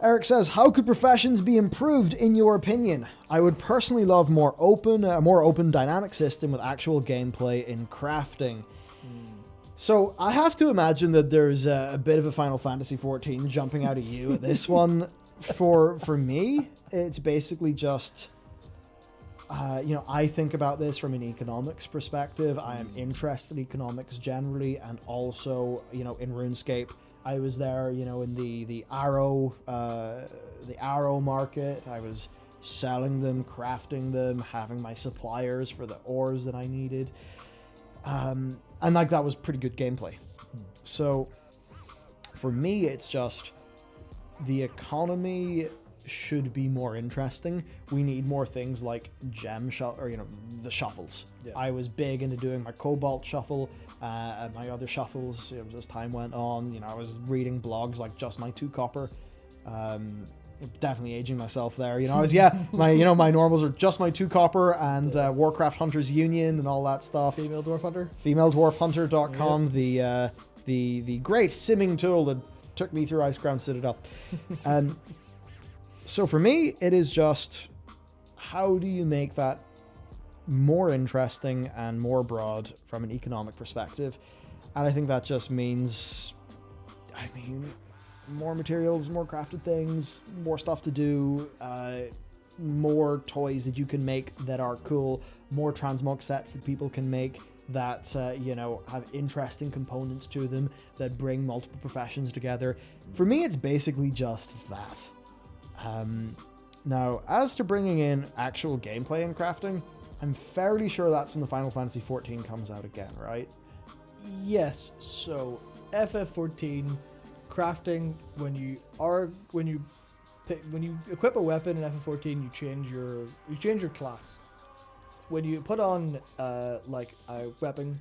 Eric says, how could professions be improved in your opinion? I would personally love a more open dynamic system with actual gameplay in crafting. So I have to imagine that there's a bit of a Final Fantasy XIV jumping out of you at this one. For me, it's basically just, I think about this from an economics perspective. I am interested in economics generally, and also, in RuneScape. I was there, in the arrow market. I was selling them, crafting them, having my suppliers for the ores that I needed. And that was pretty good gameplay. So for me, it's just the economy should be more interesting. We need more things like the shuffles. Yeah. I was big into doing my cobalt shuffle, and my other shuffles as time went on. I was reading blogs like Just My 2 Copper. Definitely aging myself there. My normals are Just My 2 Copper and Warcraft Hunters Union and all that stuff. Female Dwarf Hunter. FemaleDwarfHunter.com, yep. the great simming tool that took me through Iceground Citadel. So for me, it is just, how do you make that more interesting and more broad from an economic perspective? And I think that just means, more materials, more crafted things, more stuff to do, more toys that you can make that are cool, more transmog sets that people can make that, have interesting components to them that bring multiple professions together. For me, it's basically just that. Now, as to bringing in actual gameplay in crafting, I'm fairly sure that's when the Final Fantasy XIV comes out again, right? Yes. So FF14 crafting, when you equip a weapon in FF14, you change your class. When you put on a weapon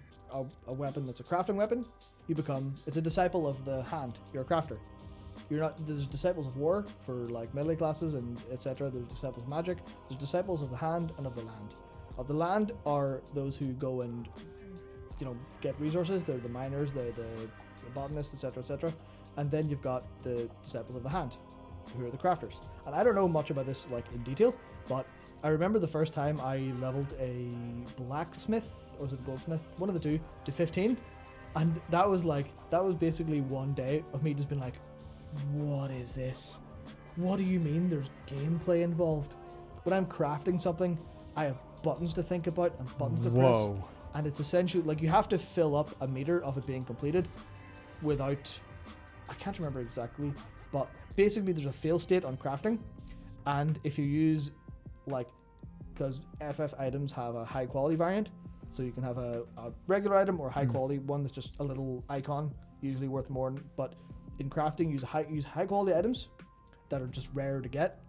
that's a crafting weapon, it's a disciple of the hand. You're a crafter. There's disciples of war for like melee classes and etc. There's disciples of magic. There's disciples of the hand and of the land. Of the land are those who go and get resources. They're the miners, they're the botanists, etc., etc. And then you've got the disciples of the hand, who are the crafters. And I don't know much about this in detail, but I remember the first time I leveled a blacksmith, or was it a goldsmith? One of the two, to 15. And that was basically one day of me just being like, what is this? What do you mean there's gameplay involved? When I'm crafting something, I have buttons to think about and buttons to press. And it's essentially you have to fill up a meter of it being completed without, I can't remember exactly, but basically there's a fail state on crafting. And if you use because FF items have a high quality variant, so you can have a regular item or a high quality one that's just a little icon, usually worth more, but in crafting, use high quality items that are just rare to get,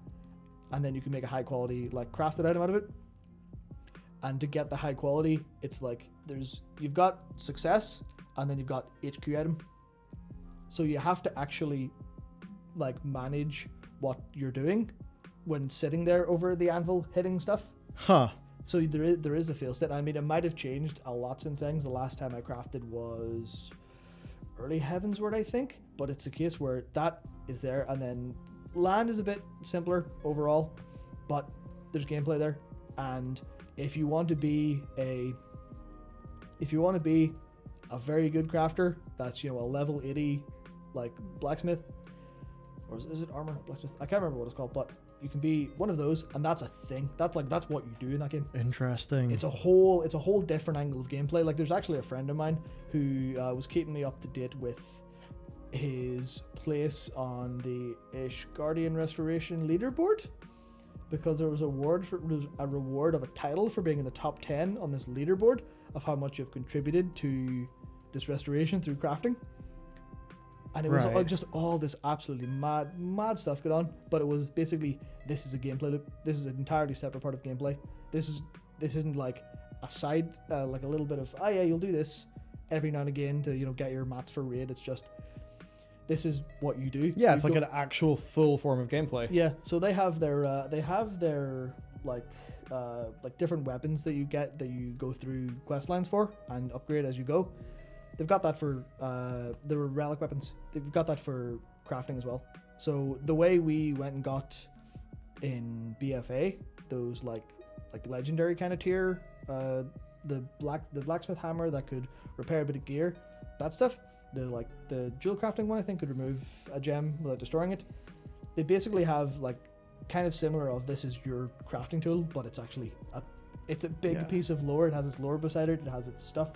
and then you can make a high quality crafted item out of it. And to get the high quality, it's you've got success, and then you've got HQ item. So you have to actually manage what you're doing when sitting there over the anvil hitting stuff. Huh. So there is a fail state. It might have changed a lot since then. The last time I crafted was Early Heavensward, I think, but it's a case where that is there, and then land is a bit simpler overall, but there's gameplay there. And if you want to be a very good crafter, that's a level 80 blacksmith, or is it armor blacksmith? I can't remember what it's called, but you can be one of those, and that's a thing. That's what you do in that game. Interesting. It's a whole different angle of gameplay. There's actually a friend of mine who was keeping me up to date with his place on the Ishgardian Restoration leaderboard, because there was a reward of a title for being in the top 10 on this leaderboard of how much you've contributed to this restoration through crafting. And it was just all this absolutely mad stuff going on. But it was basically, this is a gameplay loop. This is an entirely separate part of gameplay. This isn't a side, a little bit of, you'll do this every now and again to get your mats for raid. It's just, this is what you do. Yeah, it's an actual full form of gameplay. Yeah, so they have their different weapons that you get that you go through quest lines for and upgrade as you go. They've got that for the relic weapons. They've got that for crafting as well. So the way we went and got in BFA those like legendary kind of tier, the blacksmith hammer that could repair a bit of gear, that stuff. The jewel crafting one I think could remove a gem without destroying it. They basically have like kind of similar of this is your crafting tool, but it's actually it's a big piece of lore. It has its lore beside it. It has its stuff.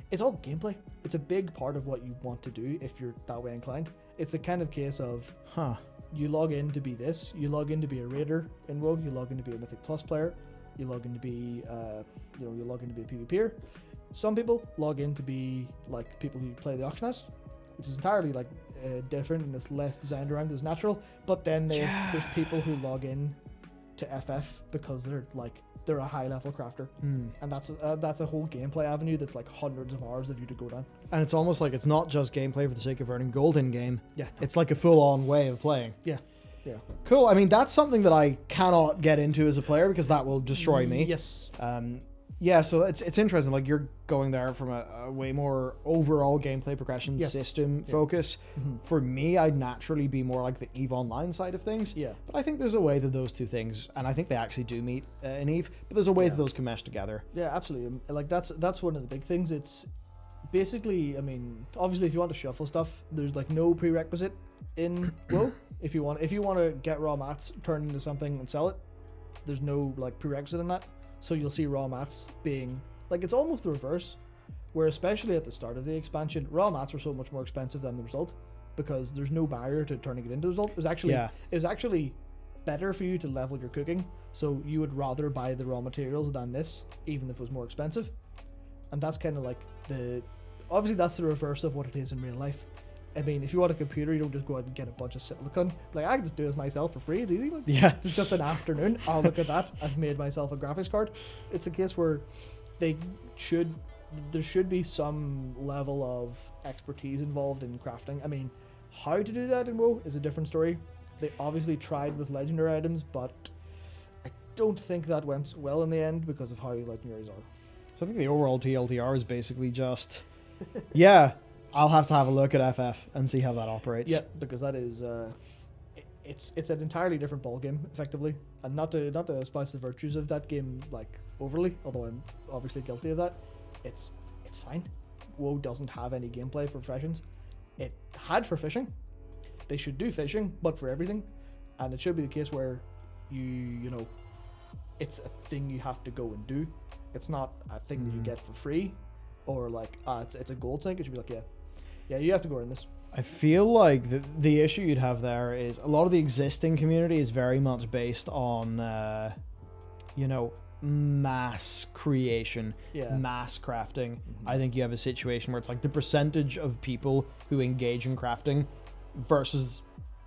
It's all gameplay. It's a big part of what you want to do if you're that way inclined. It's a kind of case of you log in to be this. You log in to be a raider in WoW. You log in to be a Mythic Plus player. You log in to be you log in to be a PvPer. Some people log in to be like people who play the auction house, which is entirely like different and it's less designed around as natural. But then there's people who log in to FF because they're a high level crafter, and that's a whole gameplay avenue that's like hundreds of hours of you to go down. And it's almost like it's not just gameplay for the sake of earning gold in game. Yeah, it's like a full on way of playing. Yeah. Cool. I mean, that's something that I cannot get into as a player because that will destroy me. Yes. Yeah, so it's interesting. Like you're going there from a way more overall gameplay progression system focus. Mm-hmm. For me, I'd naturally be more like the EVE Online side of things. Yeah. But I think there's a way that those two things, and I think they actually do meet in EVE. But there's a way that those can mesh together. Yeah, absolutely. Like that's one of the big things. It's basically, I mean, obviously, if you want to shuffle stuff, there's like no prerequisite in WoW. If you want to get raw mats, turn into something and sell it, there's no like prerequisite in that. So you'll see raw mats being like it's almost the reverse, where especially at the start of the expansion, raw mats are so much more expensive than the result because there's no barrier to turning it into the result. It was actually better for you to level your cooking, so you would rather buy the raw materials than this, even if it was more expensive. And that's kind of like obviously that's the reverse of what it is in real life. I mean, if you want a computer, you don't just go out and get a bunch of silicon. Like, I can just do this myself for free. It's easy. Like, it's just an afternoon. Oh, look at that. I've made myself a graphics card. It's a case where there should be some level of expertise involved in crafting. I mean, how to do that in WoW is a different story. They obviously tried with legendary items, but I don't think that went well in the end because of how legendaries are. So I think the overall TLDR is basically just, I'll have to have a look at FF and see how that operates. Yeah, because that is it's an entirely different ballgame, effectively. And not to espouse the virtues of that game like overly, although I'm obviously guilty of that. It's fine. WoW doesn't have any gameplay professions. It had for fishing. They should do fishing, but for everything. And it should be the case where you know it's a thing you have to go and do. It's not a thing that you get for free, or like it's a gold sink. It should be like yeah, you have to go in this. I feel like the issue you'd have there is a lot of the existing community is very much based on, mass creation, mass crafting. Mm-hmm. I think you have a situation where it's like the percentage of people who engage in crafting versus,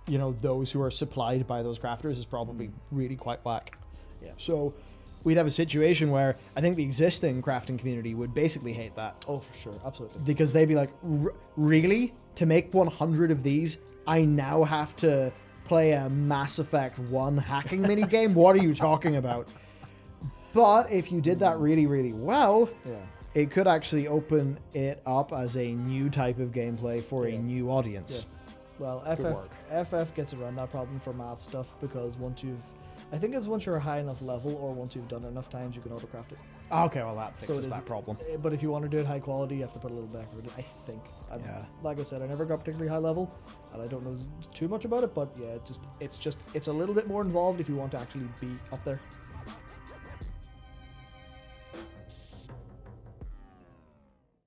those who are supplied by those crafters is probably really quite whack. Yeah. So we'd have a situation where I think the existing crafting community would basically hate that. Oh, for sure. Absolutely. Because they'd be like, really? To make 100 of these, I now have to play a Mass Effect 1 hacking minigame? What are you talking about? But if you did that really, really well, it could actually open it up as a new type of gameplay for a new audience. Yeah. Well, FF gets around that problem for math stuff because once you're a high enough level or once you've done it enough times, you can autocraft it. Okay, well that fixes that problem. But if you want to do it high quality, you have to put a little bit of effort in, I think. Like I said, I never got particularly high level, and I don't know too much about it, but yeah, it's a little bit more involved if you want to actually be up there.